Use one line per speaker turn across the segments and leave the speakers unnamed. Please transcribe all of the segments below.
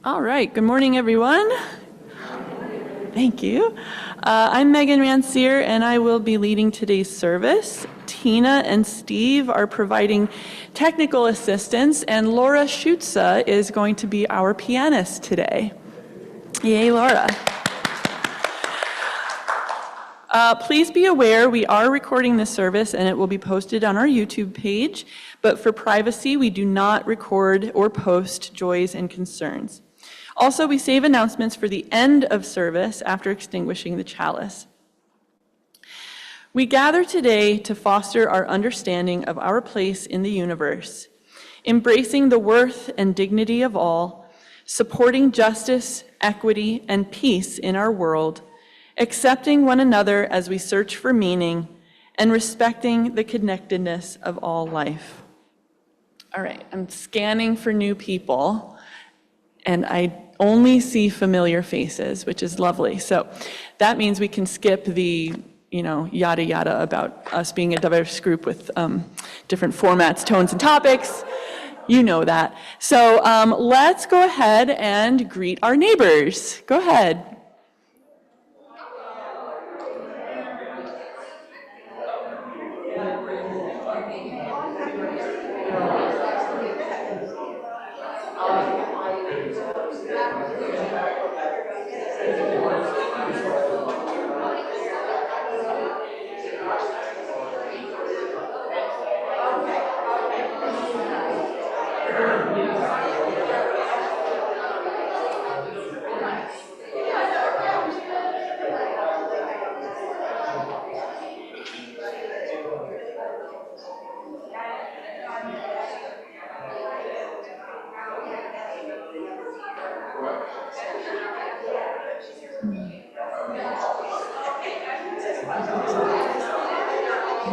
All right, good morning, everyone. Thank you. I'm Megan Rancier, and I will be leading today's service. Tina and Steve are providing technical assistance, and Laura Schutza is going to be our pianist today. Yay, Laura. Please be aware we are recording this service and it will be posted on our YouTube page, but for privacy, we do not record or post joys and concerns. Also, we save announcements for the end of service after extinguishing the chalice. We gather today to foster our understanding of our place in the universe, embracing the worth and dignity of all, supporting justice, equity, and peace in our world, accepting one another as we search for meaning, and respecting the connectedness of all life. All right, I'm scanning for new people, and I only see familiar faces, which is lovely. So that means we can skip the, yada yada about us being a diverse group with different formats, tones, and topics. You know that. So let's go ahead and greet our neighbors. Go ahead.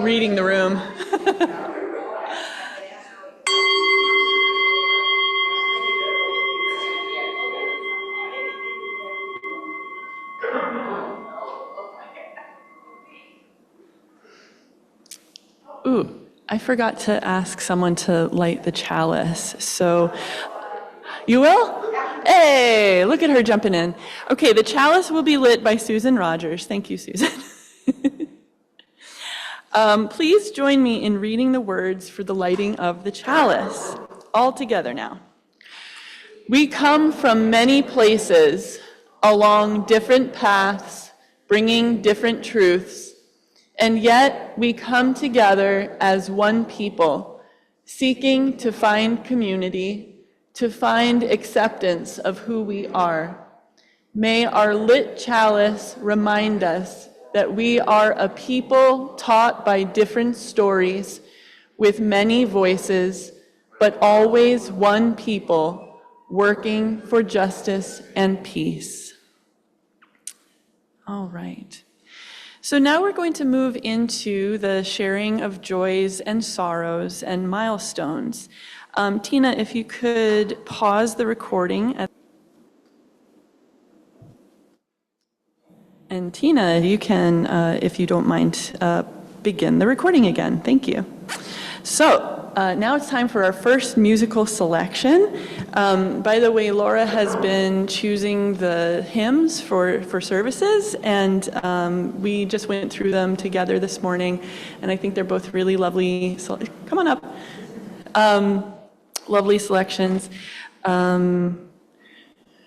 Reading the room. Ooh, I forgot to ask someone to light the chalice. So, you will? Hey, look at her jumping in. Okay, the chalice will be lit by Susan Rogers. Thank you, Susan. Please join me in reading the words for the lighting of the chalice. All together now. We come from many places, along different paths, bringing different truths, and yet we come together as one people, seeking to find community, to find acceptance of who we are. May our lit chalice remind us that we are a people taught by different stories, with many voices, but always one people working for justice and peace. All right. So now we're going to move into the sharing of joys and sorrows and milestones. Tina, if you could pause the recording. And Tina, you can, if you don't mind, begin the recording again. Thank you. So now it's time for our first musical selection. By the way, Laura has been choosing the hymns for services, and we just went through them together this morning, and I think they're both really lovely. Come on up. Lovely selections.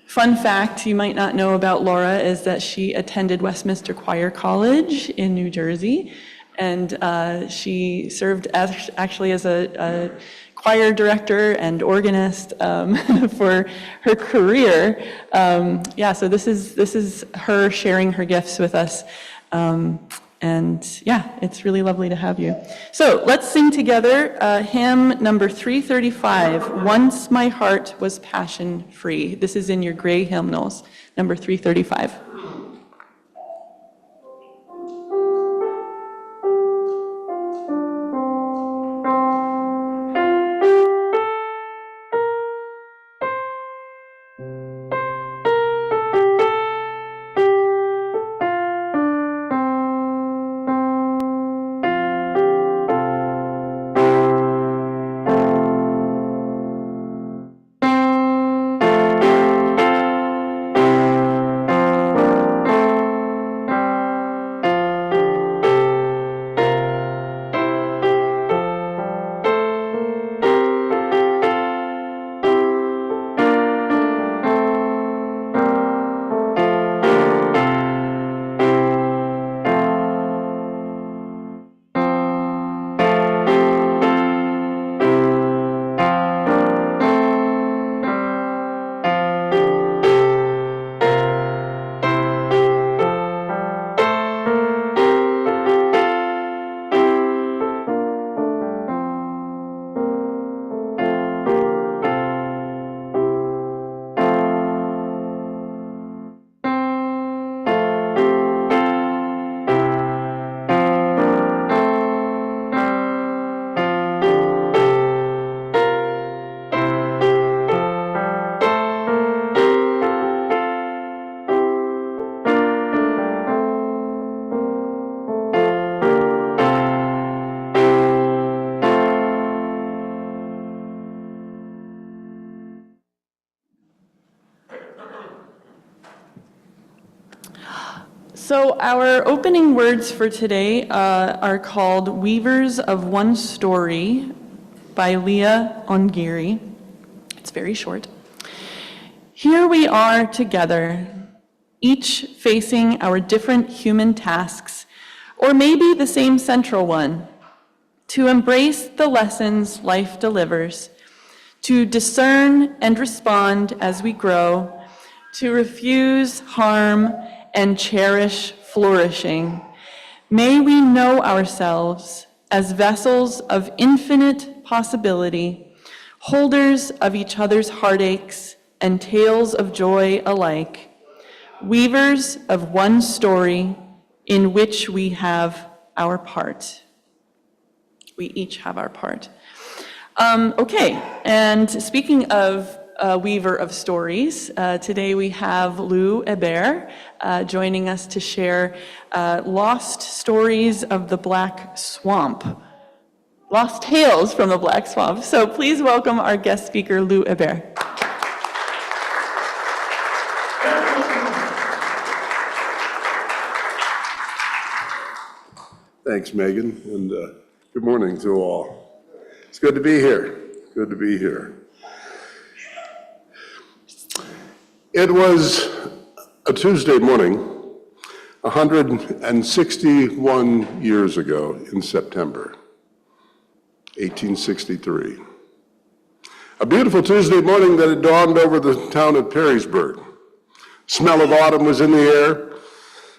Fun fact you might not know about Laura is that she attended Westminster Choir College in New Jersey, and she served actually as a choir director and organist for her career. So this is her sharing her gifts with us. And yeah, it's really lovely to have you. So let's sing together hymn number 335, Once My Heart Was Passion Free. This is in your gray hymnals, number 335. So our opening words for today are called Weavers of One Story by Leah Ongiri. It's very short. Here we are together, each facing our different human tasks, or maybe the same central one, to embrace the lessons life delivers, to discern and respond as we grow, to refuse harm and cherish flourishing. May we know ourselves as vessels of infinite possibility, holders of each other's heartaches and tales of joy alike, weavers of one story in which we have our part. We each have our part. Okay, and speaking of weaver of stories, today we have Lou Hebert joining us to share Lost Stories of the Black Swamp. Lost Tales from the Black Swamp. So please welcome our guest speaker, Lou Hebert.
Thanks, Megan, and good morning to all. It's good to be here. Good to be here. It was a Tuesday morning, 161 years ago in September, 1863. A beautiful Tuesday morning that had dawned over the town of Perrysburg. Smell of autumn was in the air.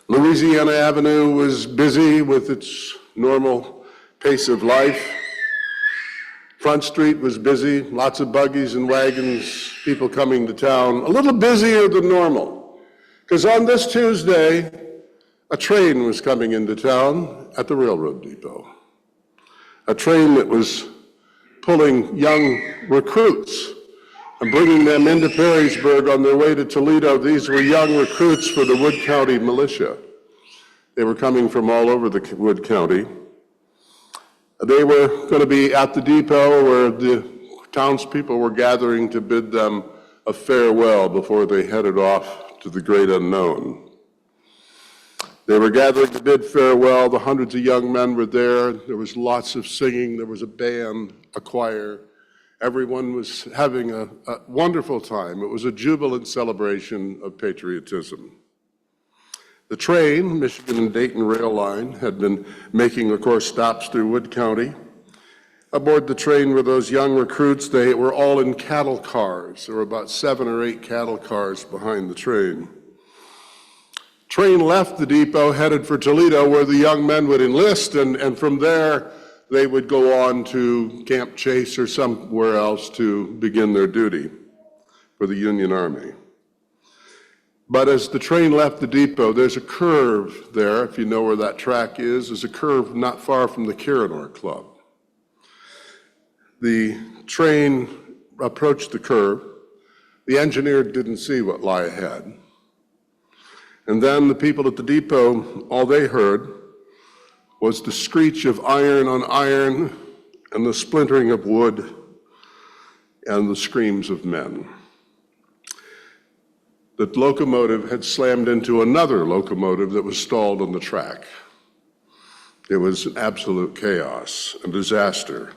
Louisiana Avenue was busy with its normal pace of life. Front Street was busy, lots of buggies and wagons, people coming to town, a little busier than normal. Because on this Tuesday, a train was coming into town at the railroad depot. A train that was pulling young recruits and bringing them into Perrysburg on their way to Toledo. These were young recruits for the Wood County militia. They were coming from all over the Wood County. They were going to be at the depot where the townspeople were gathering to bid them a farewell before they headed off to the great unknown. They were gathering to bid farewell. The hundreds of young men were there. There was lots of singing. There was a band, a choir. Everyone was having a wonderful time. It was a jubilant celebration of patriotism. The train, Michigan and Dayton Rail Line, had been making, of course, stops through Wood County. Aboard the train were those young recruits. They were all in cattle cars. There were about 7 or 8 cattle cars behind the train. Train left the depot, headed for Toledo, where the young men would enlist, and from there, they would go on to Camp Chase or somewhere else to begin their duty for the Union Army. But as the train left the depot, there's a curve there, if you know where that track is. There's a curve not far from the Kirinor Club. The train approached the curve. The engineer didn't see what lay ahead. And then the people at the depot, all they heard was the screech of iron on iron and the splintering of wood and the screams of men. The locomotive had slammed into another locomotive that was stalled on the track. It was an absolute chaos, a disaster.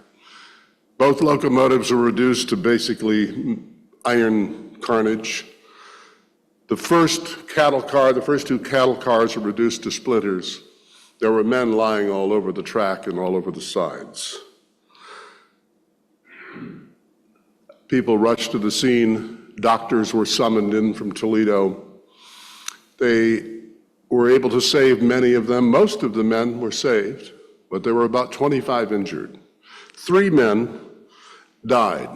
Both locomotives were reduced to basically iron carnage. The first two cattle cars were reduced to splinters. There were men lying all over the track and all over the sides. People rushed to the scene. Doctors were summoned in from Toledo. They were able to save many of them. Most of the men were saved, but there were about 25 injured. 3 men died.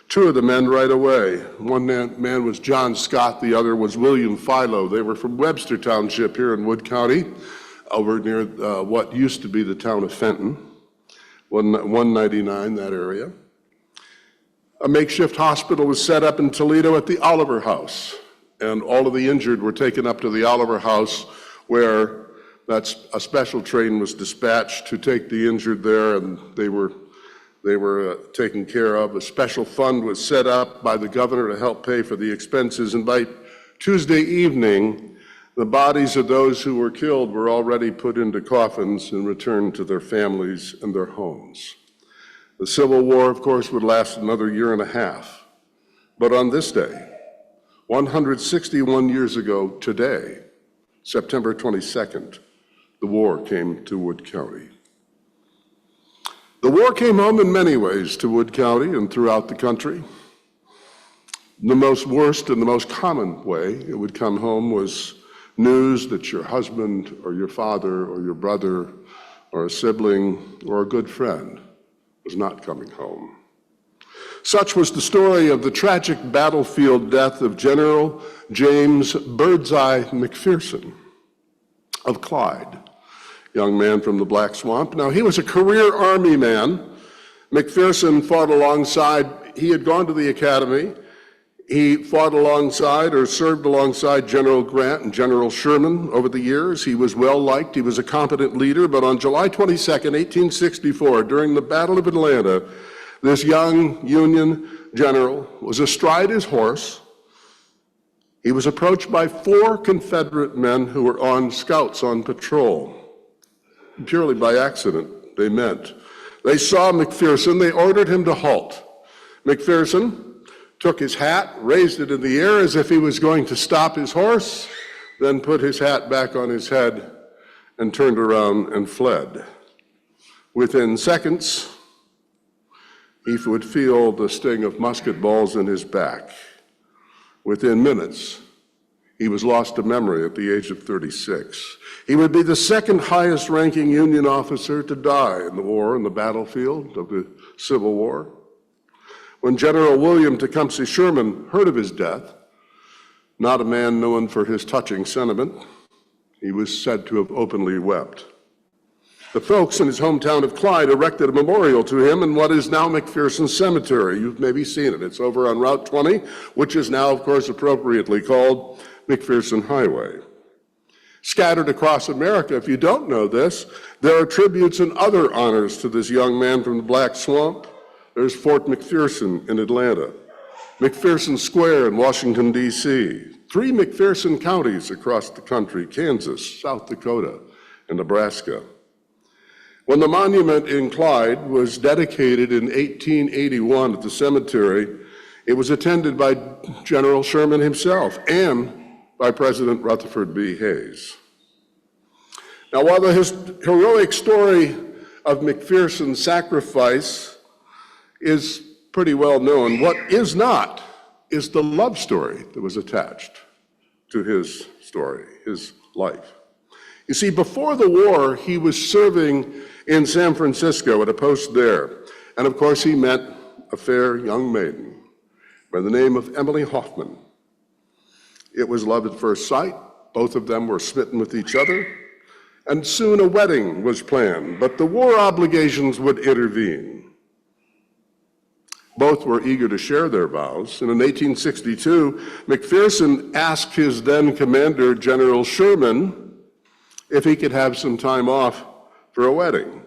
2 of the men right away. One man was John Scott, the other was William Philo. They were from Webster Township here in Wood County, over near what used to be the town of Fenton, 199, that area. A makeshift hospital was set up in Toledo at the Oliver House, and all of the injured were taken up to the Oliver House, where a special train was dispatched to take the injured there, and they were taken care of. A special fund was set up by the governor to help pay for the expenses, and by Tuesday evening, The bodies of those who were killed were already put into coffins and returned to their families and their homes. The Civil War, of course, would last another year and a half. But on this day, 161 years ago today, September 22nd, the war came to Wood County. The war came home in many ways to Wood County and throughout the country. The most worst and the most common way it would come home was news that your husband or your father or your brother or a sibling or a good friend was not coming home. Such was the story of the tragic battlefield death of General James Birdseye McPherson of Clyde, young man from the Black Swamp. Now, he was a career Army man. McPherson fought alongside, he had gone to the academy. He fought alongside or served alongside General Grant and General Sherman over the years. He was well liked. He was a competent leader. But on July 22nd, 1864, during the Battle of Atlanta, this young Union general was astride his horse. He was approached by 4 Confederate men who were on scouts on patrol. Purely by accident, they met. They saw McPherson. They ordered him to halt. McPherson took his hat, raised it in the air as if he was going to stop his horse, then put his hat back on his head and turned around and fled. Within seconds, he would feel the sting of musket balls in his back. Within minutes, he was lost to memory at the age of 36. He would be the second highest ranking Union officer to die in the war, in the battlefield of the Civil War. When General William Tecumseh Sherman heard of his death, not a man known for his touching sentiment, he was said to have openly wept. The folks in his hometown of Clyde erected a memorial to him in what is now McPherson Cemetery. You've maybe seen it. It's over on Route 20, which is now, of course, appropriately called McPherson Highway. Scattered across America, if you don't know this, there are tributes and other honors to this young man from the Black Swamp. There's Fort McPherson in Atlanta, McPherson Square in Washington, D.C., 3 McPherson counties across the country, Kansas, South Dakota, and Nebraska. When the monument in Clyde was dedicated in 1881 at the cemetery, it was attended by General Sherman himself and by President Rutherford B. Hayes. Now, while the heroic story of McPherson's sacrifice is pretty well known, what is not is the love story that was attached to his story, his life. You see, before the war, he was serving in San Francisco at a post there. And of course, he met a fair young maiden by the name of Emily Hoffman. It was love at first sight. Both of them were smitten with each other. And soon a wedding was planned, but the war obligations would intervene. Both were eager to share their vows, and in 1862, McPherson asked his then commander, General Sherman, if he could have some time off for a wedding.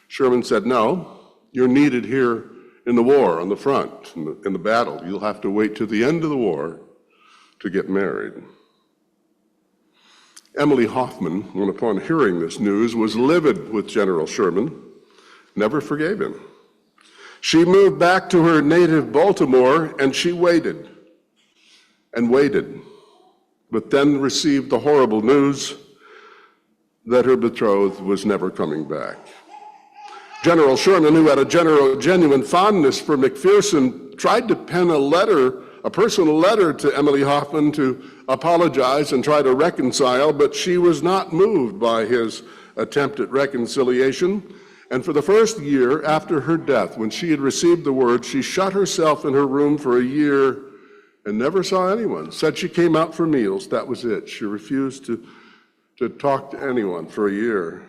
Sherman said, "No, you're needed here in the war, on the front, in the battle. You'll have to wait to the end of the war to get married." Emily Hoffman, when upon hearing this news, was livid with General Sherman, never forgave him. She moved back to her native Baltimore, and she waited and waited, but then received the horrible news that her betrothed was never coming back. General Sherman, who had a genuine fondness for McPherson, tried to pen a personal letter to Emily Hoffman to apologize and try to reconcile, but she was not moved by his attempt at reconciliation. And for the first year after her death, when she had received the word, she shut herself in her room for a year and never saw anyone. Said she came out for meals, that was it. She refused to talk to anyone for a year.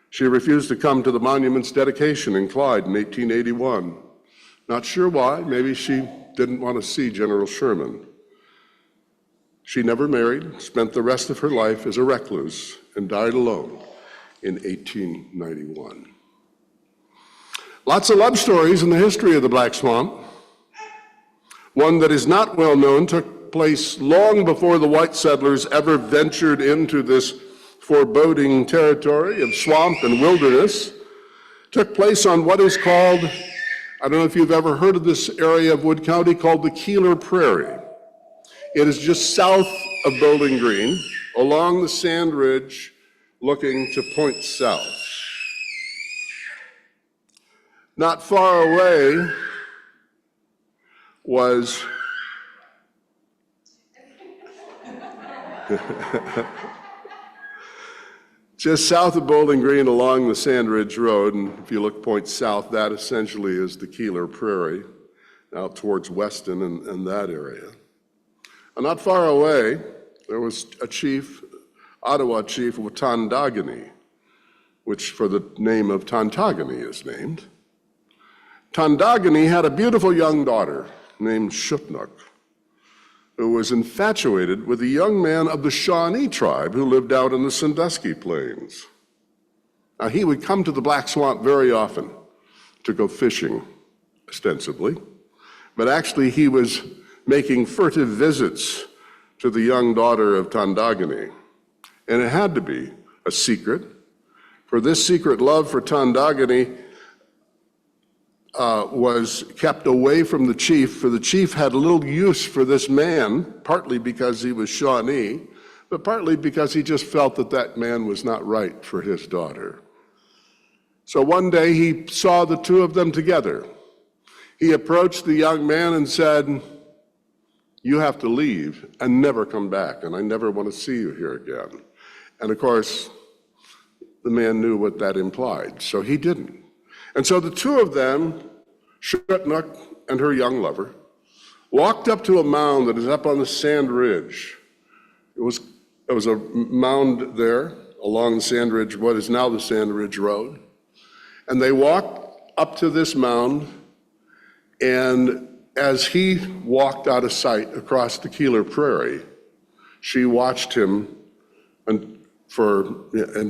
She refused to come to the monument's dedication in Clyde in 1881. Not sure why, maybe she didn't want to see General Sherman. She never married, spent the rest of her life as a recluse, and died alone in 1891. Lots of love stories in the history of the Black Swamp. One that is not well known took took place long before the white settlers ever ventured into this foreboding territory of swamp and wilderness, took place on what is called, I don't know if you've ever heard of this area of Wood County, called the Keeler Prairie. It is just south of Bowling Green, along the Sand Ridge, looking to point south. Not far away was just south of Bowling Green along the Sand Ridge Road, and if you look point south, that essentially is the Keeler Prairie, out towards Weston and that area. And not far away, there was a chief, Ottawa chief of Tandagani, which for the name of Tantagani is named. Tandagani had a beautiful young daughter named Shutnuk, who was infatuated with a young man of the Shawnee tribe who lived out in the Sandusky Plains. Now, he would come to the Black Swamp very often to go fishing, ostensibly, but actually he was making furtive visits to the young daughter of Tandagani. And it had to be a secret, for this secret love for Tandagani was kept away from the chief, for the chief had little use for this man, partly because he was Shawnee, but partly because he just felt that that man was not right for his daughter. So one day he saw the two of them together. He approached the young man and said, "You have to leave and never come back, and I never want to see you here again." And of course, the man knew what that implied, so he didn't. And so the two of them, Shutnuk and her young lover, walked up to a mound that is up on the Sand Ridge. It was a mound there along the Sand Ridge, what is now the Sand Ridge Road. And they walked up to this mound, and as he walked out of sight across the Keeler Prairie, she watched him and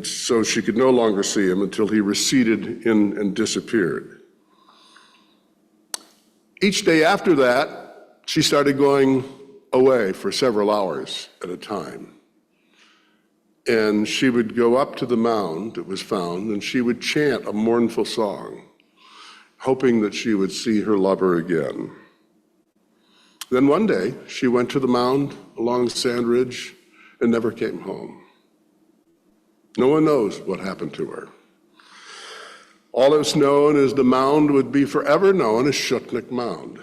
so she could no longer see him until he receded in and disappeared. Each day after that, she started going away for several hours at a time. And she would go up to the mound that was found, and she would chant a mournful song, hoping that she would see her lover again. Then one day, she went to the mound along Sand Ridge and never came home. No one knows what happened to her. All that's known is the mound would be forever known as Shutnuk Mound.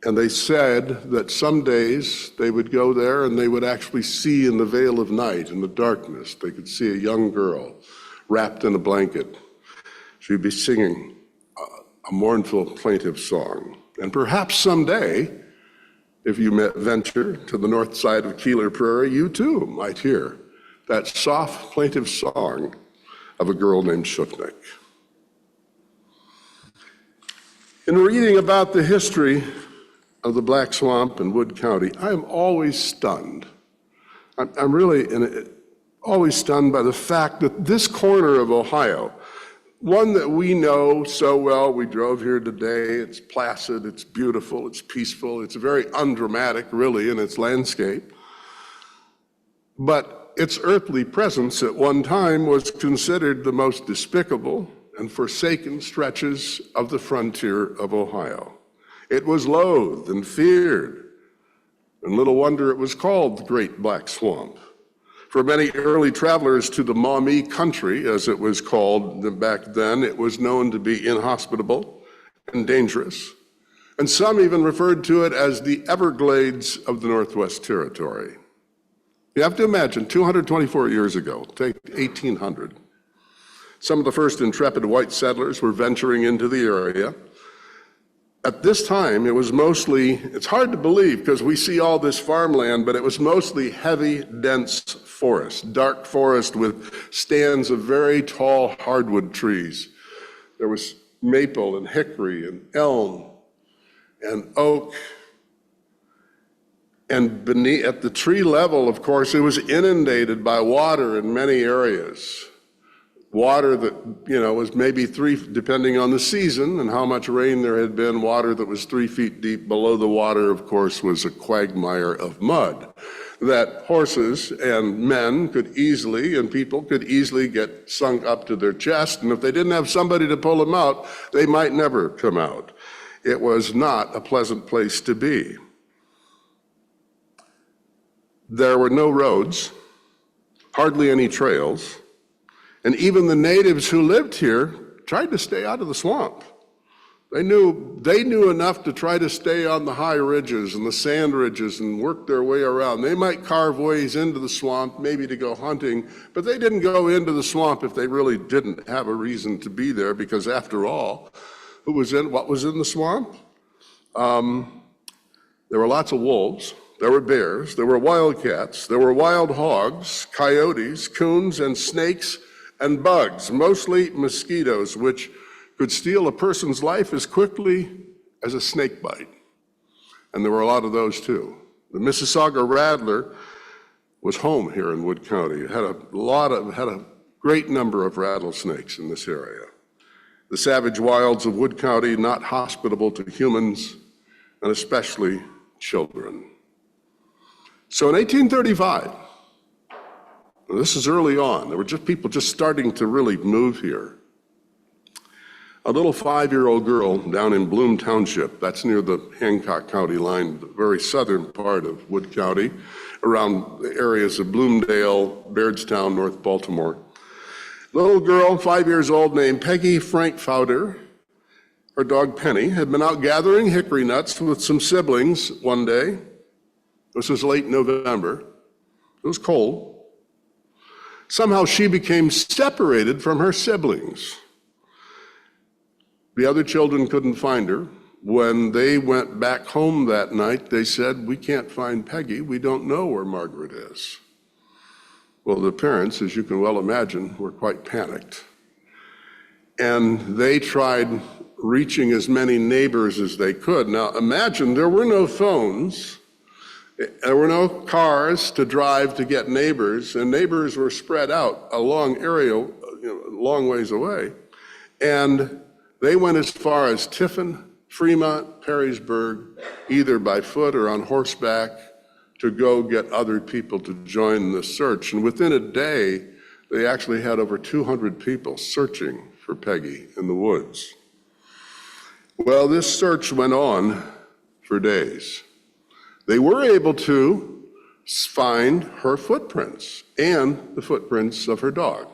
And they said that some days they would go there and they would actually see in the veil of night, in the darkness, they could see a young girl wrapped in a blanket. She'd be singing a mournful, plaintive song. And perhaps someday, if you venture to the north side of Keeler Prairie, you too might hear that soft, plaintive song of a girl named Shutnuk. In reading about the history of the Black Swamp in Wood County, I am always stunned. I'm really always stunned by the fact that this corner of Ohio, one that we know so well, we drove here today, it's placid, it's beautiful, it's peaceful, it's very undramatic, really, in its landscape. But its earthly presence at one time was considered the most despicable and forsaken stretches of the frontier of Ohio. It was loathed and feared, and little wonder it was called the Great Black Swamp. For many early travelers to the Maumee country, as it was called back then, it was known to be inhospitable and dangerous, and some even referred to it as the Everglades of the Northwest Territory. You have to imagine, 224 years ago, take 1800, some of the first intrepid white settlers were venturing into the area. At this time, it was mostly, it's hard to believe because we see all this farmland, but it was mostly heavy, dense forest, dark forest with stands of very tall hardwood trees. There was maple and hickory and elm and oak. And beneath, at the tree level, of course, it was inundated by water in many areas. water that, was maybe depending on the season and how much rain there had been, water that was 3 feet deep. Below the water, of course, was a quagmire of mud that horses and men and people could easily get sunk up to their chest. And if they didn't have somebody to pull them out, they might never come out. It was not a pleasant place to be. There were no roads, hardly any trails. And even the natives who lived here tried to stay out of the swamp. They knew enough to try to stay on the high ridges and the sand ridges and work their way around. They might carve ways into the swamp, maybe to go hunting, but they didn't go into the swamp if they really didn't have a reason to be there, because after all, what was in the swamp? There were lots of wolves, there were bears, there were wildcats, there were wild hogs, coyotes, coons, and snakes, and bugs, mostly mosquitoes, which could steal a person's life as quickly as a snake bite. And there were a lot of those too. The Mississauga rattler was home here in Wood County. It had a great number of rattlesnakes in this area. The savage wilds of Wood County, not hospitable to humans, and especially children. So in 1835, this is early on, there were just people just starting to really move here. A little 5-year-old girl down in Bloom Township, that's near the Hancock County line, the very southern part of Wood County, around the areas of Bloomdale, Bairdstown, North Baltimore. Little girl, 5 years old, named Peggy Frankfurter. Her dog Penny had been out gathering hickory nuts with some siblings one day. This was late November. It was cold. Somehow she became separated from her siblings. The other children couldn't find her. When they went back home that night, they said, "We can't find Peggy. We don't know where Margaret is." Well, the parents, as you can well imagine, were quite panicked. And they tried reaching as many neighbors as they could. Now, imagine there were no phones. There were no cars to drive to get neighbors, and neighbors were spread out a long area, a long ways away. And they went as far as Tiffin, Fremont, Perrysburg, either by foot or on horseback, to go get other people to join the search. And within a day, they actually had over 200 people searching for Peggy in the woods. Well, this search went on for days. They were able to find her footprints and the footprints of her dog.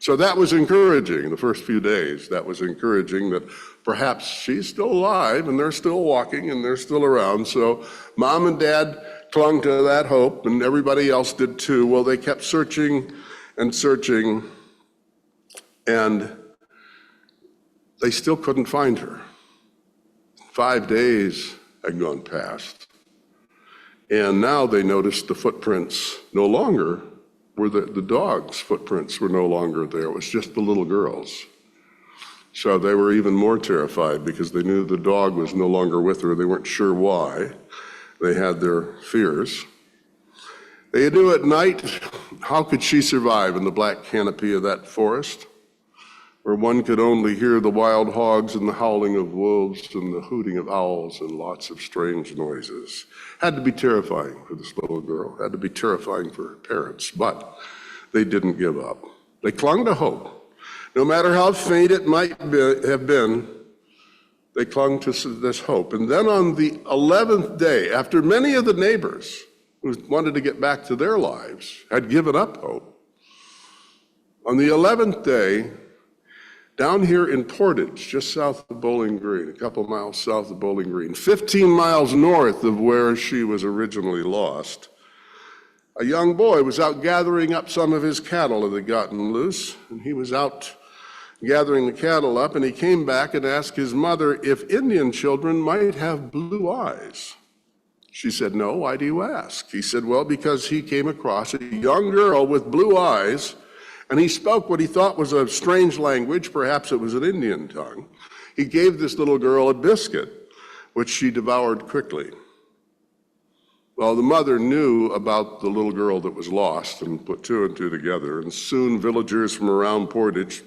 So that was encouraging the first few days. That was encouraging that perhaps she's still alive and they're still walking and they're still around. So Mom and Dad clung to that hope, and everybody else did too. Well, they kept searching and searching, and they still couldn't find her. 5 days had gone past. And now they noticed the footprints no longer were the dog's footprints were no longer there. It was just the little girl's. So they were even more terrified because they knew the dog was no longer with her. They weren't sure why. They had their fears. They knew at night, how could she survive in the black canopy of that forest, where one could only hear the wild hogs and the howling of wolves and the hooting of owls and lots of strange noises. Had to be terrifying for this little girl, had to be terrifying for her parents, but they didn't give up. They clung to hope. No matter how faint it might have been, they clung to this hope. And then on the 11th day, after many of the neighbors who wanted to get back to their lives had given up hope, on the 11th day, down here in Portage, just south of Bowling Green, a couple miles south of Bowling Green, 15 miles north of where she was originally lost, a young boy was out gathering up some of his cattle that had gotten loose, and he was out gathering the cattle up, and he came back and asked his mother if Indian children might have blue eyes. She said, "No, why do you ask?" He said, "Well, because he came across a young girl with blue eyes, and he spoke what he thought was a strange language, perhaps it was an Indian tongue. He gave this little girl a biscuit, which she devoured quickly. Well, the mother knew about the little girl that was lost and put two and two together, and soon villagers from around Portage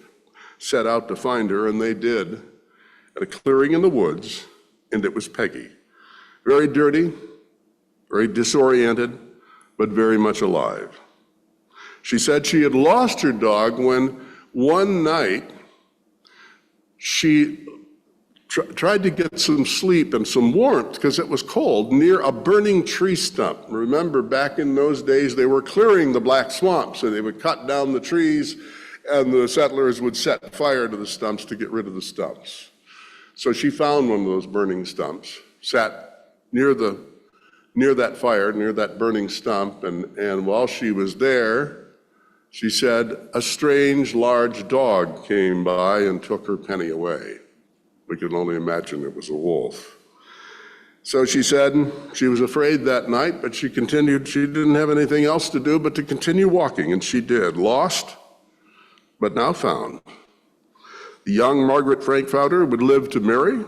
set out to find her, and they did, at a clearing in the woods, and it was Peggy. Very dirty, very disoriented, but very much alive. She said she had lost her dog when one night she tried to get some sleep and some warmth because it was cold near a burning tree stump. Remember, back in those days, they were clearing the black swamp, so they would cut down the trees and the settlers would set fire to the stumps to get rid of the stumps. So she found one of those burning stumps, sat near that fire, near that burning stump, and while she was there, she said, a strange large dog came by and took her penny away. We can only imagine it was a wolf. So she said she was afraid that night, but she continued. She didn't have anything else to do but to continue walking, and she did. Lost, but now found. The young Margaret Frankfurter would live to marry,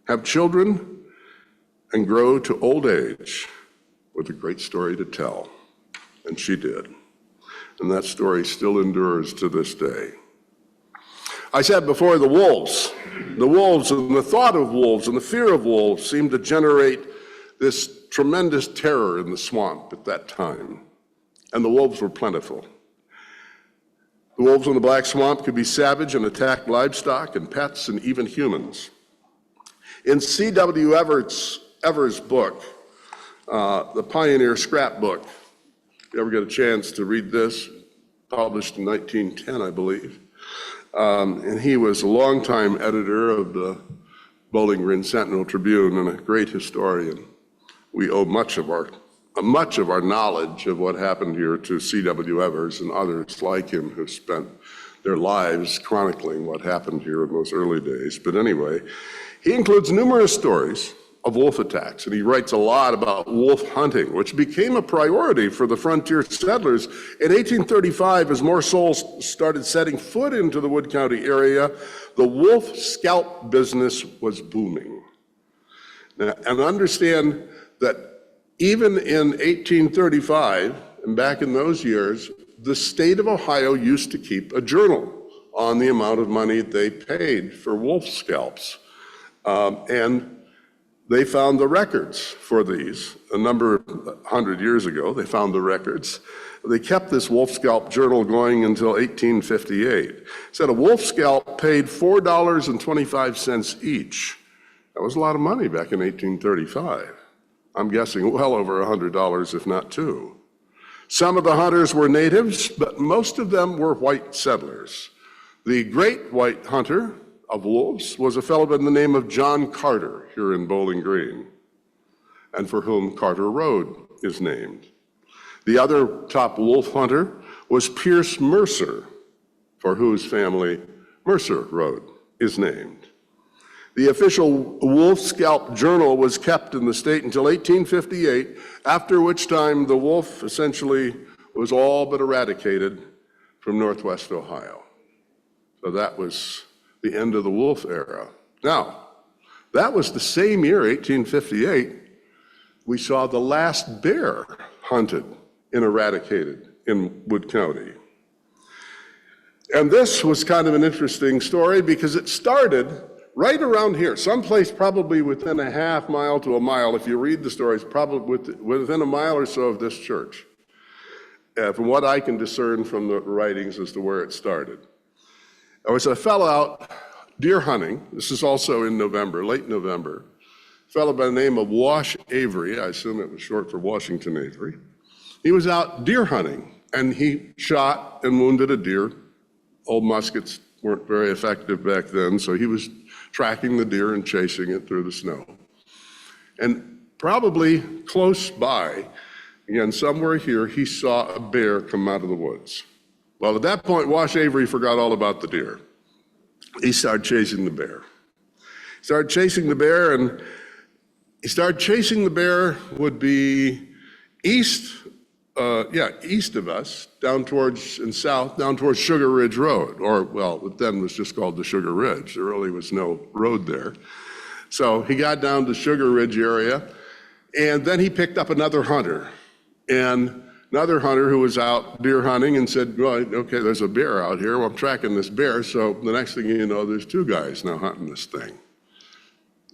have children, and grow to old age with a great story to tell. And she did. And that story still endures to this day. I said before, the wolves and the thought of wolves and the fear of wolves seemed to generate this tremendous terror in the swamp at that time. And the wolves were plentiful. The wolves in the Black Swamp could be savage and attack livestock and pets and even humans. In C.W. Evers' book, The Pioneer Scrapbook, if you ever get a chance to read this, published in 1910, I believe. And he was a longtime editor of the Bowling Green Sentinel Tribune and a great historian. We owe much of our knowledge of what happened here to C.W. Evers and others like him who spent their lives chronicling what happened here in those early days. But anyway, he includes numerous stories of wolf attacks, and he writes a lot about wolf hunting, which became a priority for the frontier settlers. In 1835, as more souls started setting foot into the Wood County area, the wolf scalp business was booming. Now, and understand that even in 1835, and back in those years, the state of Ohio used to keep a journal on the amount of money they paid for wolf scalps. And they found the records for these a number of 100 years ago. They found the records. They kept this wolf scalp journal going until 1858. It said a wolf scalp paid $4.25 each. That was a lot of money back in 1835. I'm guessing well over $100, if not two. Some of the hunters were natives, but most of them were white settlers. The great white hunter of wolves was a fellow by the name of John Carter here in Bowling Green, and for whom Carter Road is named. The other top wolf hunter was Pierce Mercer, for whose family Mercer Road is named. The official wolf scalp journal was kept in the state until 1858, after which time the wolf essentially was all but eradicated from Northwest Ohio. So that was the end of the wolf era. Now, that was the same year, 1858, we saw the last bear hunted and eradicated in Wood County. And this was kind of an interesting story because it started right around here, someplace probably within a half mile to a mile. If you read the stories, probably within a mile or so of this church, from what I can discern from the writings as to where it started. There was a fellow out deer hunting. This is also in November, late November. A fellow by the name of Wash Avery. I assume it was short for Washington Avery. He was out deer hunting, and he shot and wounded a deer. Old muskets weren't very effective back then, so he was tracking the deer and chasing it through the snow. And probably close by, again, somewhere here, he saw a bear come out of the woods. Well, at that point, Wash Avery forgot all about the deer. He started chasing the bear. And he started chasing the bear would be east of us, down towards Sugar Ridge Road, or well, it then was just called the Sugar Ridge. There really was no road there. So he got down to Sugar Ridge area, And then he picked up another hunter, and another hunter who was out deer hunting and said, well, okay, there's a bear out here. Well, I'm tracking this bear. So the next thing you know, there's two guys now hunting this thing.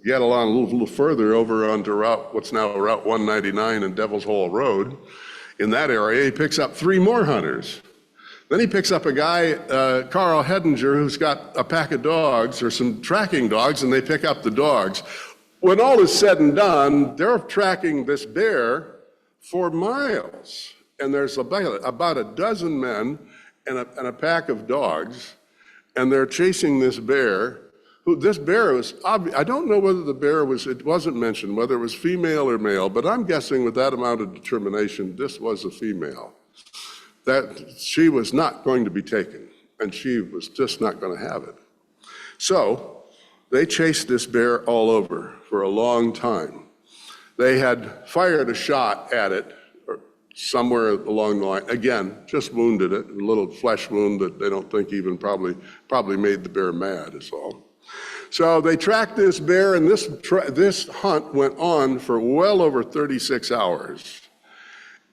Get along a little further over onto what's now Route 199 and Devil's Hole Road. In that area, he picks up three more hunters. Then he picks up a guy, Carl Hedinger, who's got a pack of dogs or some tracking dogs, and they pick up the dogs. When all is said and done, they're tracking this bear for miles. And there's about a dozen men and a pack of dogs, and they're chasing this bear. This bear was, I don't know whether the bear it wasn't mentioned, whether it was female or male, but I'm guessing with that amount of determination, this was a female. That she was not going to be taken, and she was just not going to have it. So they chased this bear all over for a long time. They had fired a shot at it or somewhere along the line. Again, just wounded it, a little flesh wound that they don't think even probably made the bear mad is all. So they tracked this bear, and this hunt went on for well over 36 hours.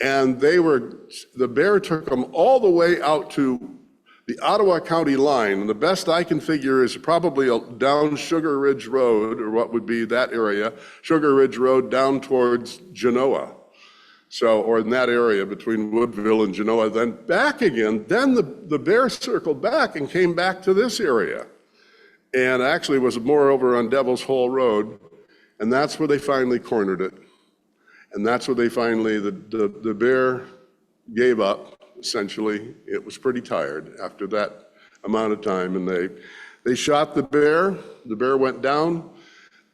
And the bear took them all the way out to the Ottawa County line. And the best I can figure is probably down Sugar Ridge Road, or what would be that area, Sugar Ridge Road down towards Genoa. Or in that area between Woodville and Genoa, then back again. Then the bear circled back and came back to this area. And actually was more over on Devil's Hole Road. And that's where they finally cornered it. And that's where they finally, the bear gave up, essentially. It was pretty tired after that amount of time. And they shot the bear went down.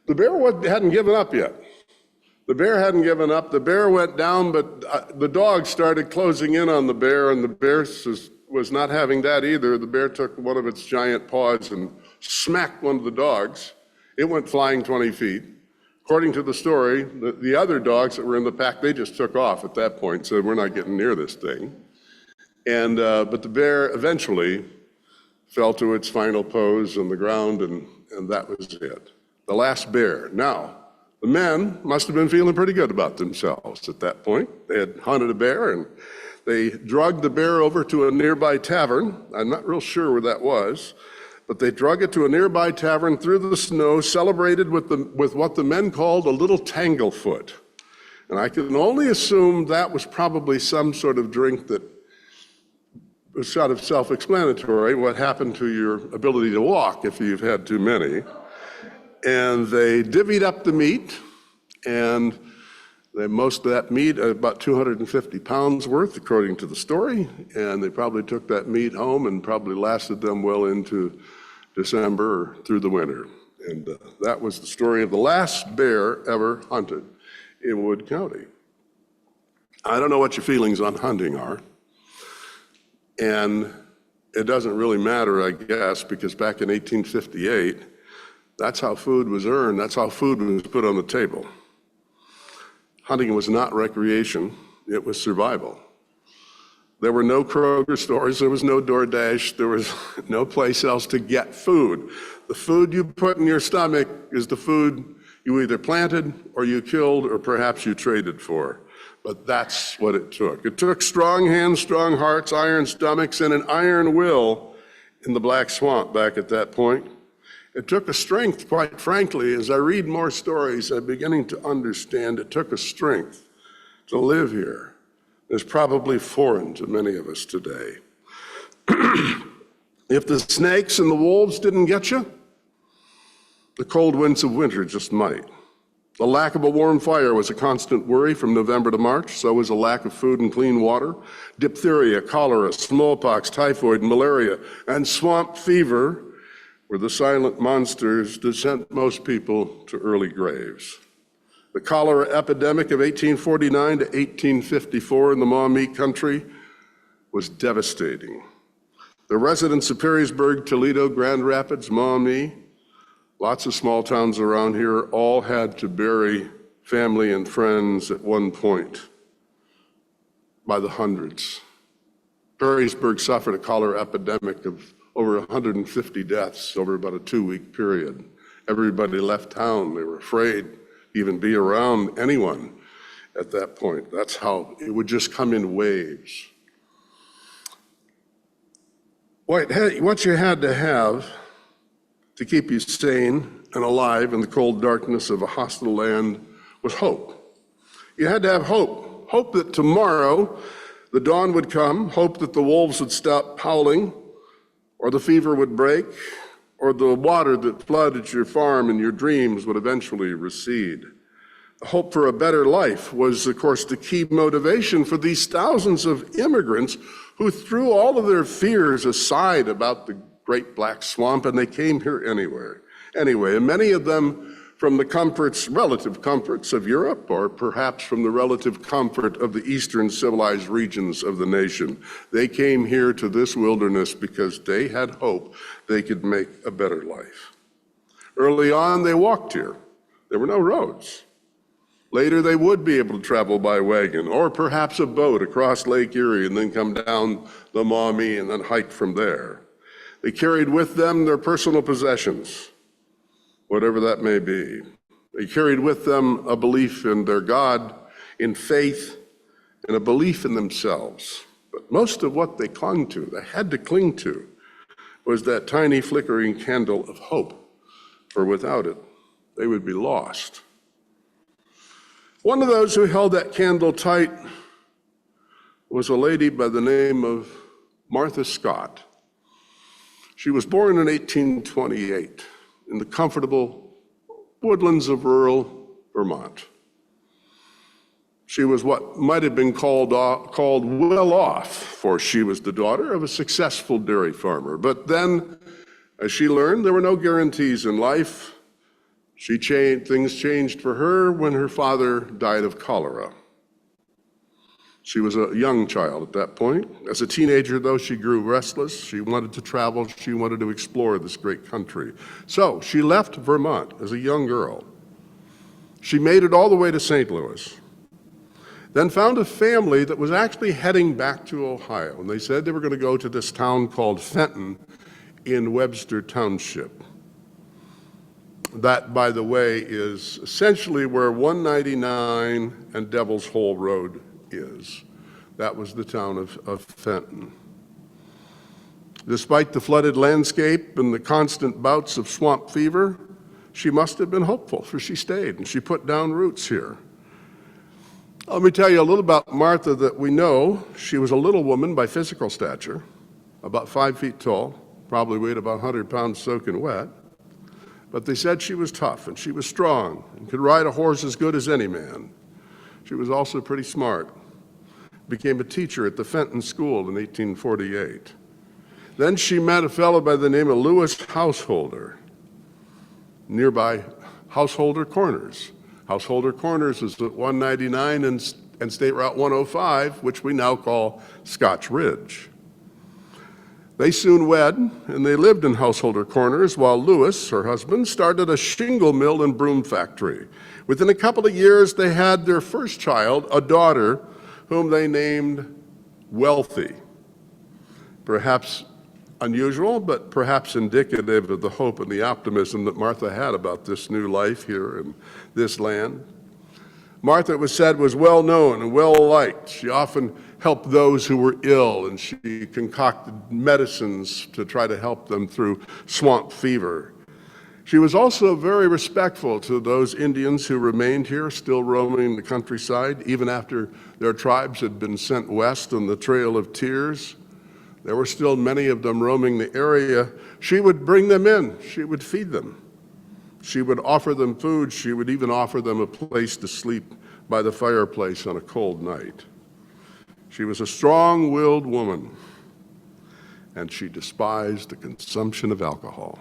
The bear hadn't given up yet. The bear hadn't given up. The bear went down, but the dog started closing in on the bear, and the bear was not having that either. The bear took one of its giant paws and smacked one of the dogs. It went flying 20 feet. According to the story, the other dogs that were in the pack, they just took off at that point, said, we're not getting near this thing. And but the bear eventually fell to its final pose on the ground, and that was it. The last bear. Now, the men must have been feeling pretty good about themselves at that point. They had hunted a bear, and they drugged the bear over to a nearby tavern. I'm not real sure where that was. But they drug it to a nearby tavern through the snow, celebrated with what the men called a little tanglefoot. And I can only assume that was probably some sort of drink that was sort of self-explanatory, what happened to your ability to walk if you've had too many. And they divvied up the meat, and most of that meat, about 250 pounds worth, according to the story, and they probably took that meat home and probably lasted them well into December or through the winter. And that was the story of the last bear ever hunted in Wood County. I don't know what your feelings on hunting are, and it doesn't really matter, I guess, because back in 1858, that's how food was earned, that's how food was put on the table. Hunting was not recreation, it was survival. There were no Kroger stores, there was no DoorDash, there was no place else to get food. The food you put in your stomach is the food you either planted or you killed or perhaps you traded for. But that's what it took. It took strong hands, strong hearts, iron stomachs, and an iron will in the Black Swamp back at that point. It took a strength, quite frankly, as I read more stories, I'm beginning to understand it took a strength to live here. It's probably foreign to many of us today. If the snakes and the wolves didn't get you, the cold winds of winter just might. The lack of a warm fire was a constant worry from November to March. So was a lack of food and clean water. Diphtheria, cholera, smallpox, typhoid, malaria, and swamp fever were the silent monsters that sent most people to early graves. The cholera epidemic of 1849 to 1854 in the Maumee country was devastating. The residents of Perrysburg, Toledo, Grand Rapids, Maumee, lots of small towns around here, all had to bury family and friends at one point by the hundreds. Perrysburg suffered a cholera epidemic of over 150 deaths over about a 2-week period. Everybody left town. They were afraid to even be around anyone at that point. That's how it would just come in waves. What you had to have to keep you sane and alive in the cold darkness of a hostile land was hope. You had to have hope. Hope that tomorrow the dawn would come, hope that the wolves would stop howling, or the fever would break, or the water that flooded your farm and your dreams would eventually recede. Hope for a better life was, of course, the key motivation for these thousands of immigrants who threw all of their fears aside about the Great Black Swamp, and they came here anyway, and many of them from the relative comforts of Europe, or perhaps from the relative comfort of the eastern civilized regions of the nation. They came here to this wilderness because they had hope they could make a better life. Early on, they walked here. There were no roads. Later, they would be able to travel by wagon, or perhaps a boat across Lake Erie and then come down the Maumee and then hike from there. They carried with them their personal possessions, whatever that may be. They carried with them a belief in their God, in faith, and a belief in themselves. But most of what they had to cling to, was that tiny flickering candle of hope, for without it, they would be lost. One of those who held that candle tight was a lady by the name of Martha Scott. She was born in 1828 in the comfortable woodlands of rural Vermont. She was what might have been called well off, for she was the daughter of a successful dairy farmer. But then, as she learned, there were no guarantees in life. Things changed for her when her father died of cholera. She was a young child at that point. As a teenager, though, she grew restless. She wanted to travel. She wanted to explore this great country. So she left Vermont as a young girl. She made it all the way to St. Louis, then found a family that was actually heading back to Ohio. And they said they were going to go to this town called Fenton in Webster Township. That, by the way, is essentially where 199 and Devil's Hole Road is. That was the town of Fenton. Despite the flooded landscape and the constant bouts of swamp fever, she must have been hopeful, for she stayed and she put down roots here. Let me tell you a little about Martha that we know. She was a little woman by physical stature, about 5 feet tall, probably weighed about 100 pounds soaking wet. But they said she was tough and she was strong and could ride a horse as good as any man. She was also pretty smart. Became a teacher at the Fenton School in 1848. Then she met a fellow by the name of Louis Householder, nearby Householder Corners. Householder Corners is at 199 and State Route 105, which we now call Scotch Ridge. They soon wed, and they lived in Householder Corners while Louis, her husband, started a shingle mill and broom factory. Within a couple of years, they had their first child, a daughter, whom they named Wealthy. Perhaps unusual, but perhaps indicative of the hope and the optimism that Martha had about this new life here in this land. Martha, it was said, was well known and well liked. She often helped those who were ill, and she concocted medicines to try to help them through swamp fever. She was also very respectful to those Indians who remained here, still roaming the countryside, even after their tribes had been sent west on the Trail of Tears. There were still many of them roaming the area. She would bring them in. She would feed them. She would offer them food. She would even offer them a place to sleep by the fireplace on a cold night. She was a strong-willed woman, and she despised the consumption of alcohol.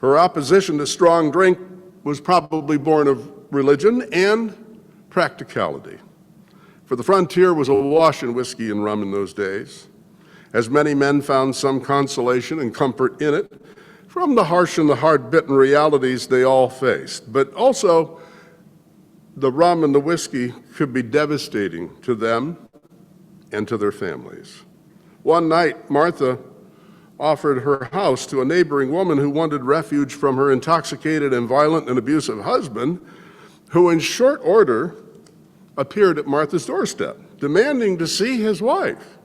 Her opposition to strong drink was probably born of religion and practicality. For the frontier was awash in whiskey and rum in those days, as many men found some consolation and comfort in it from the harsh and the hard-bitten realities they all faced. But also, the rum and the whiskey could be devastating to them and to their families. One night, Martha offered her house to a neighboring woman who wanted refuge from her intoxicated and violent and abusive husband, who in short order appeared at Martha's doorstep, demanding to see his wife.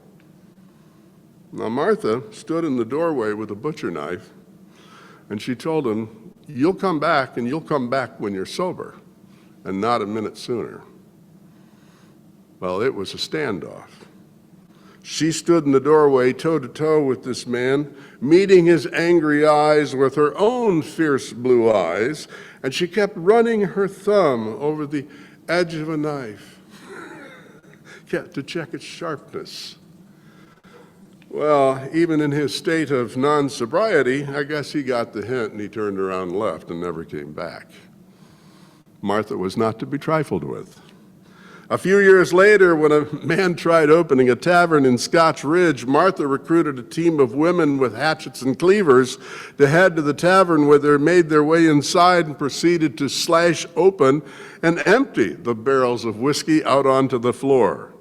Now, Martha stood in the doorway with a butcher knife, and she told him, "You'll come back, and you'll come back when you're sober, and not a minute sooner." Well, it was a standoff. She stood in the doorway toe-to-toe with this man, meeting his angry eyes with her own fierce blue eyes, and she kept running her thumb over the edge of a knife to check its sharpness. Well, even in his state of non-sobriety, I guess he got the hint and he turned around and left and never came back. Martha was not to be trifled with. A few years later, when a man tried opening a tavern in Scotch Ridge, Martha recruited a team of women with hatchets and cleavers to head to the tavern, where they made their way inside and proceeded to slash open and empty the barrels of whiskey out onto the floor.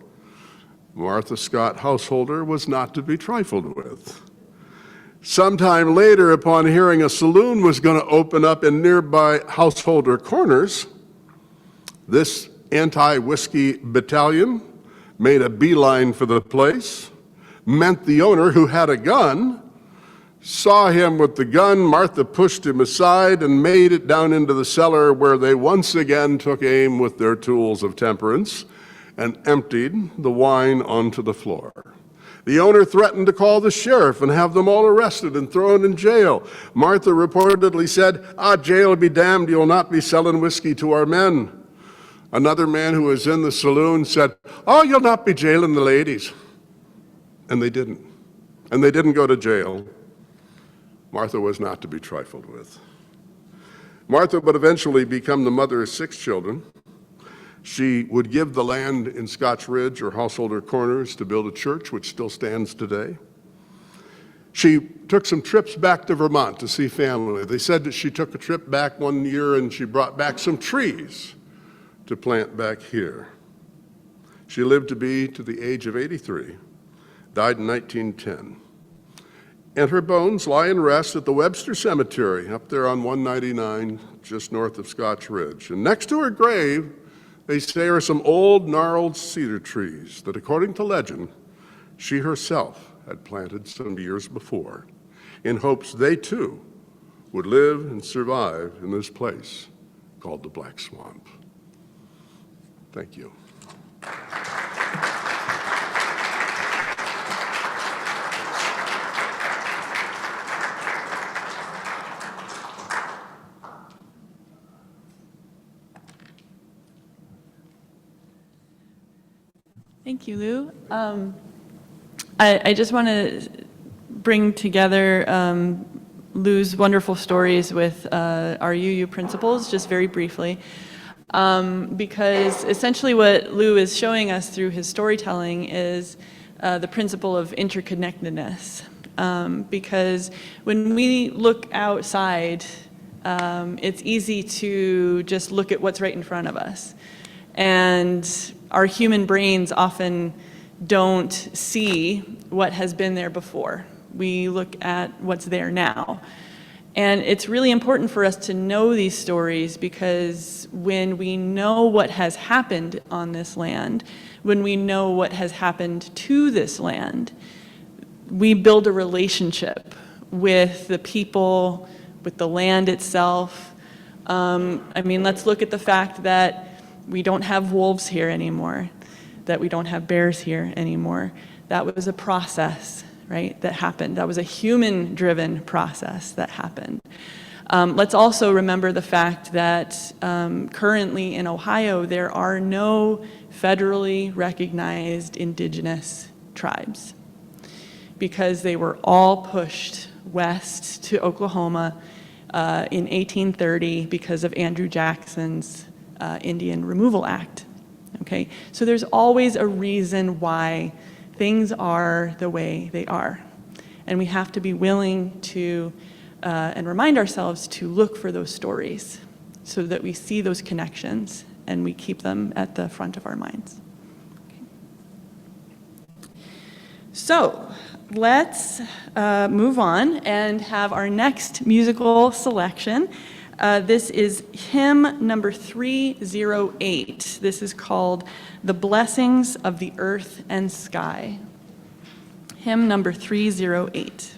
Martha Scott Householder was not to be trifled with. Sometime later, upon hearing a saloon was going to open up in nearby Householder Corners, this anti-whiskey battalion made a beeline for the place, met the owner, who had a gun, saw him with the gun. Martha pushed him aside and made it down into the cellar, where they once again took aim with their tools of temperance and emptied the wine onto the floor. The owner threatened to call the sheriff and have them all arrested and thrown in jail. Martha reportedly said, "Jail be damned, you'll not be selling whiskey to our men." Another man who was in the saloon said, "Oh, you'll not be jailing the ladies." And they didn't. And they didn't go to jail. Martha was not to be trifled with. Martha would eventually become the mother of 6 children. She would give the land in Scotch Ridge or Householder Corners to build a church, which still stands today. She took some trips back to Vermont to see family. They said that she took a trip back one year and she brought back some trees to plant back here. She lived to be to the age of 83, died in 1910. And her bones lie in rest at the Webster Cemetery up there on 199, just north of Scotch Ridge. And next to her grave, they say, are some old gnarled cedar trees that, according to legend, she herself had planted some years before, in hopes they too would live and survive in this place called the Black Swamp. Thank you.
Thank you, Lou. I just want to bring together Lou's wonderful stories with our UU principles, just very briefly, because essentially what Lou is showing us through his storytelling is the principle of interconnectedness. Because when we look outside, it's easy to just look at what's right in front of us. And our human brains often don't see what has been there before. We look at what's there now. And it's really important for us to know these stories, because when we know what has happened on this land, when we know what has happened to this land, we build a relationship with the people, with the land itself. I mean, let's look at the fact that we don't have wolves here anymore, that we don't have bears here anymore. That was a process, right, that happened. That was a human-driven process that happened. Let's also remember the fact that currently in Ohio, there are no federally recognized indigenous tribes, because they were all pushed west to Oklahoma in 1830 because of Andrew Jackson's Indian Removal Act. Okay, so there's always a reason why things are the way they are, and we have to be willing to and remind ourselves to look for those stories so that we see those connections and we keep them at the front of our minds. Okay. So let's move on and have our next musical selection. This is hymn number 308. This is called The Blessings of the Earth and Sky. Hymn number 308.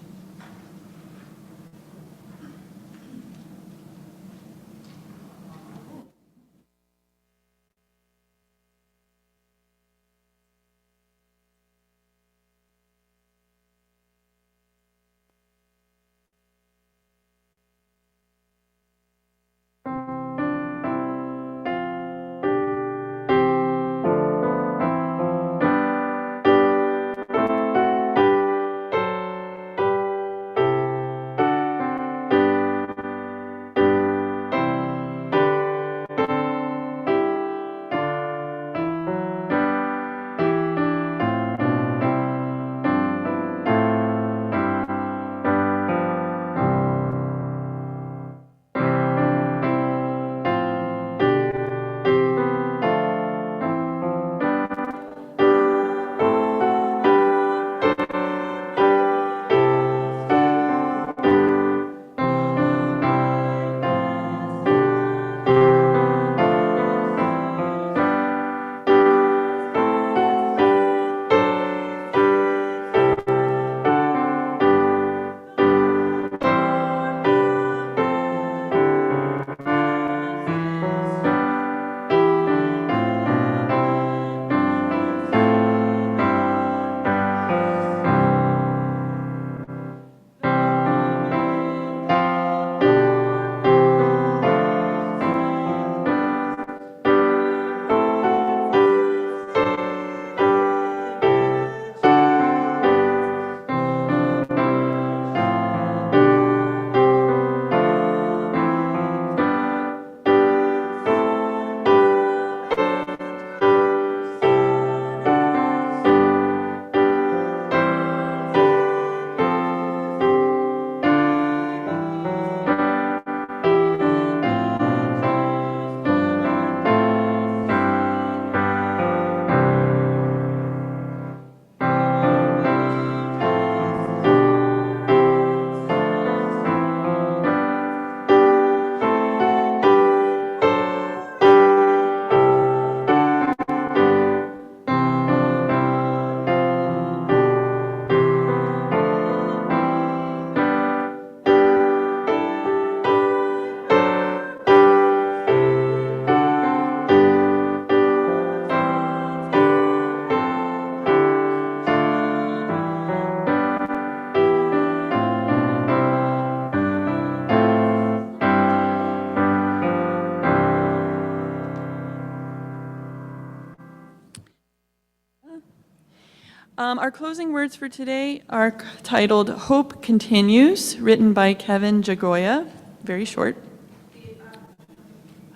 Our closing words for today are titled Hope Continues, written by Kevin Jagoya. Very short.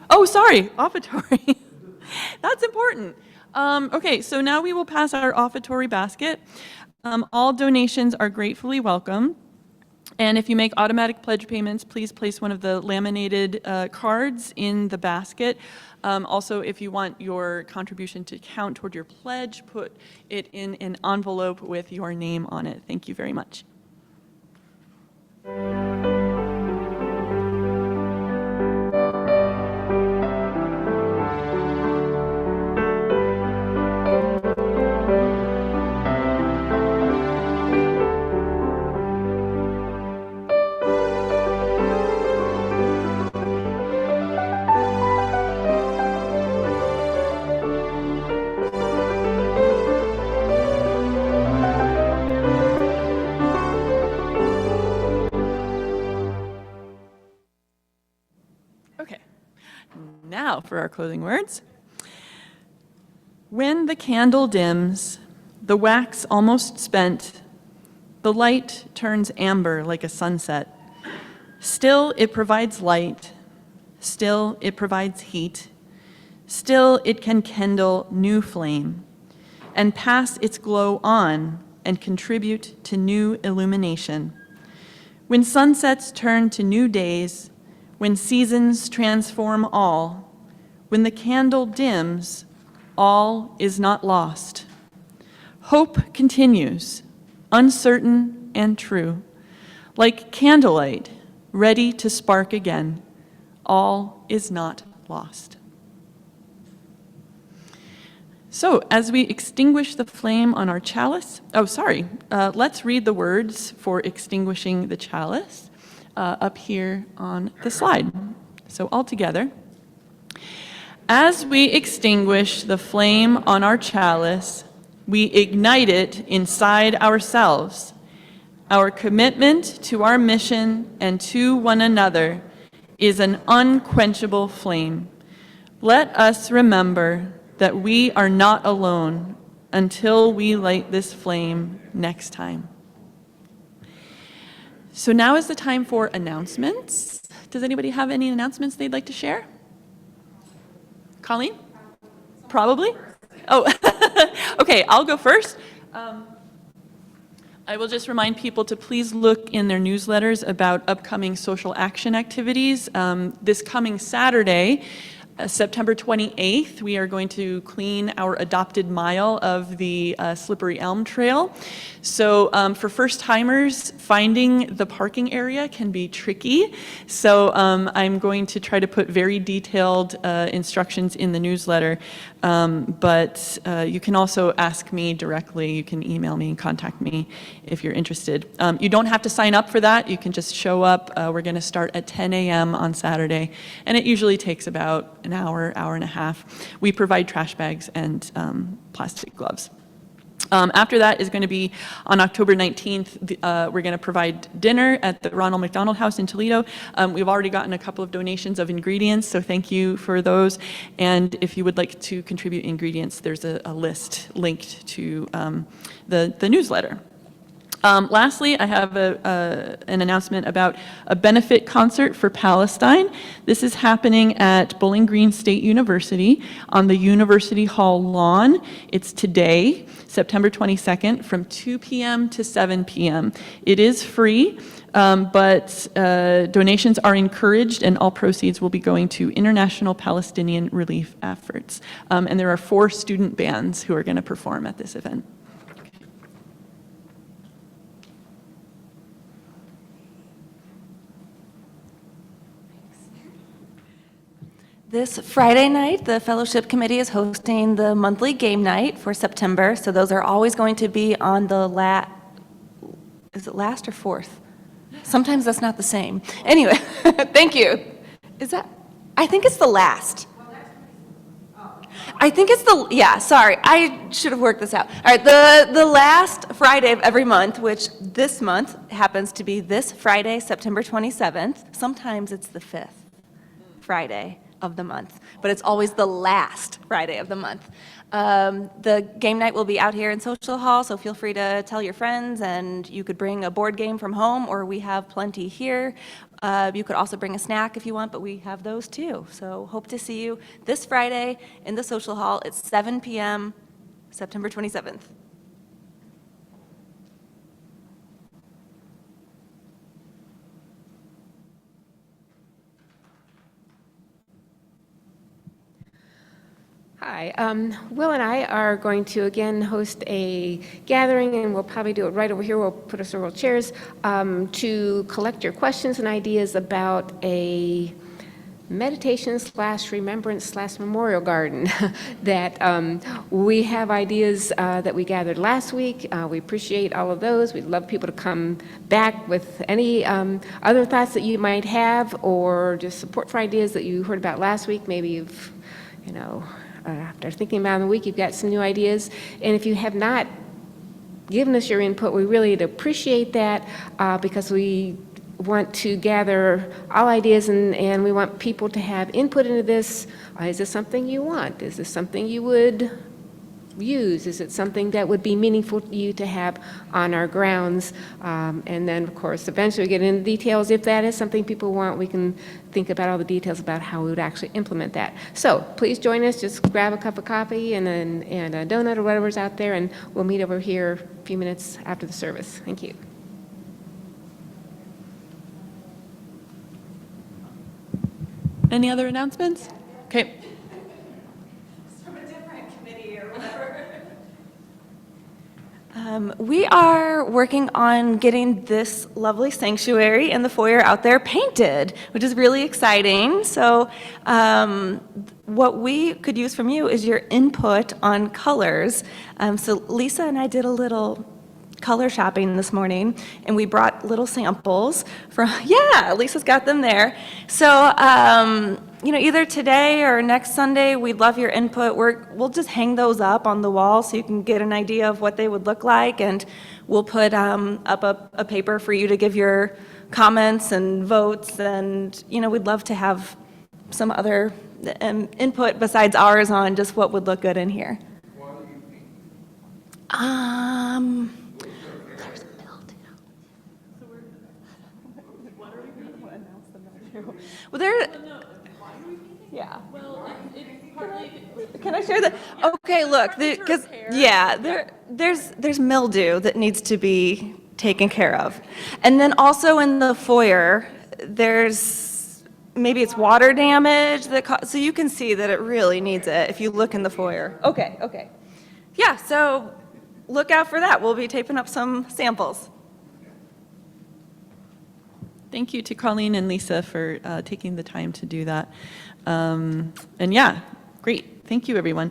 Oh, sorry, offertory. That's important. Okay, so now we will pass our offertory basket. All donations are gratefully welcome. And if you make automatic pledge payments, please place one of the laminated cards in the basket. Also, if you want your contribution to count toward your pledge, put it in an envelope with your name on it. Thank you very much. Okay, now for our closing words. When the candle dims, the wax almost spent, the light turns amber like a sunset. Still it provides light, still it provides heat, still it can kindle new flame, and pass its glow on and contribute to new illumination. When sunsets turn to new days, when seasons transform all, when the candle dims, all is not lost. Hope continues, uncertain and true, like candlelight, ready to spark again, All is not lost. So, as we extinguish the flame on our chalice, let's read the words for extinguishing the chalice up here on the slide. So, all together. As we extinguish the flame on our chalice, we ignite it inside ourselves. Our commitment to our mission and to one another is an unquenchable flame. Let us remember that we are not alone until we light this flame next time. So now is the time for announcements. Does anybody have any announcements they'd like to share? Colleen? Probably? Oh, okay, I'll go first. I will just remind people to please look in their newsletters about upcoming social action activities. This coming Saturday, September 28th, we are going to clean our adopted mile of the Slippery Elm Trail. So for first-timers, finding the parking area can be tricky. So I'm going to try to put very detailed instructions in the newsletter. But you can also ask me directly. You can email me and contact me if you're interested. You don't have to sign up for that. You can just show up. We're going to start at 10 a.m. on Saturday, and it usually takes about an hour, hour and a half. We provide trash bags and plastic gloves. After that is going to be on October 19th, we're going to provide dinner at the Ronald McDonald House in Toledo. We've already gotten a couple of donations of ingredients, so thank you for those. And if you would like to contribute ingredients, there's a list linked to the newsletter. Lastly, I have an announcement about a benefit concert for Palestine. This is happening at Bowling Green State University on the University Hall lawn. It's today, September 22nd, from 2 p.m. to 7 p.m. It is free, but donations are encouraged, and all proceeds will be going to international Palestinian relief efforts. And there are 4 student bands who are going to perform at this event.
This Friday night, the Fellowship Committee is hosting the monthly game night for September. So those are always going to be on the is it last or fourth? Sometimes that's not the same. Anyway, thank you. I think it's the last. I think it's sorry, I should have worked this out. All right, the last Friday of every month, which this month happens to be this Friday, September 27th. Sometimes it's the 5th Friday of the month, but it's always the last Friday of the month. The game night will be out here in Social Hall, so feel free to tell your friends, and you could bring a board game from home, or we have plenty here. You could also bring a snack if you want, but we have those too. So hope to see you this Friday in the Social Hall at 7 p.m., September 27th.
Hi, Will and I are going to again host a gathering, and we'll probably do it right over here. We'll put us several chairs to collect your questions and ideas about a meditation/remembrance/memorial garden that we have ideas that we gathered last week. We appreciate all of those. We'd love people to come back with any other thoughts that you might have, or just support for ideas that you heard about last week. Maybe you've, after thinking about it in the week, you've got some new ideas. And if you have not given us your input, we really appreciate that because we want to gather all ideas, and we want people to have input into this. Is this something you want? Is this something you would use? Is it something that would be meaningful to you to have on our grounds? And then, of course, eventually we get into details. If that is something people want, we can think about all the details about how we would actually implement that. So please join us. Just grab a cup of coffee and a donut or whatever's out there, and we'll meet over here a few minutes after the service. Thank you.
Any other announcements? Okay.
We are working on getting this lovely sanctuary and the foyer out there painted, which is really exciting. So what we could use from you is your input on colors. So Lisa and I did a little color shopping this morning, and we brought little samples from, yeah, Lisa's got them there. So, either today or next Sunday, we'd love your input. We'll just hang those up on the wall so you can get an idea of what they would look like, and we'll put up a paper for you to give your comments and votes, and, we'd love to have some other input besides ours on just what would look good in here. Well, yeah. Can I share that? Okay, look, because, there's mildew that needs to be taken care of. And then also in the foyer, maybe it's water damage so you can see that it really needs it if you look in the foyer. Okay. Yeah, so look out for that. We'll be taping up some samples.
Thank you to Colleen and Lisa for taking the time to do that. And yeah, great. Thank you, everyone.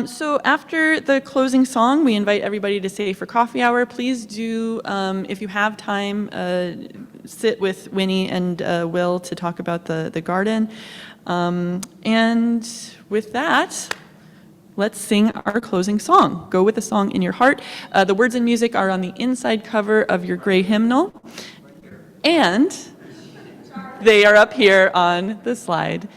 So after the closing song, we invite everybody to stay for coffee hour. Please do, if you have time, sit with Winnie and Will to talk about the garden. And with that, let's sing our closing song. Go with the song in your heart. The words and music are on the inside cover of your gray hymnal. And they are up here on the slide.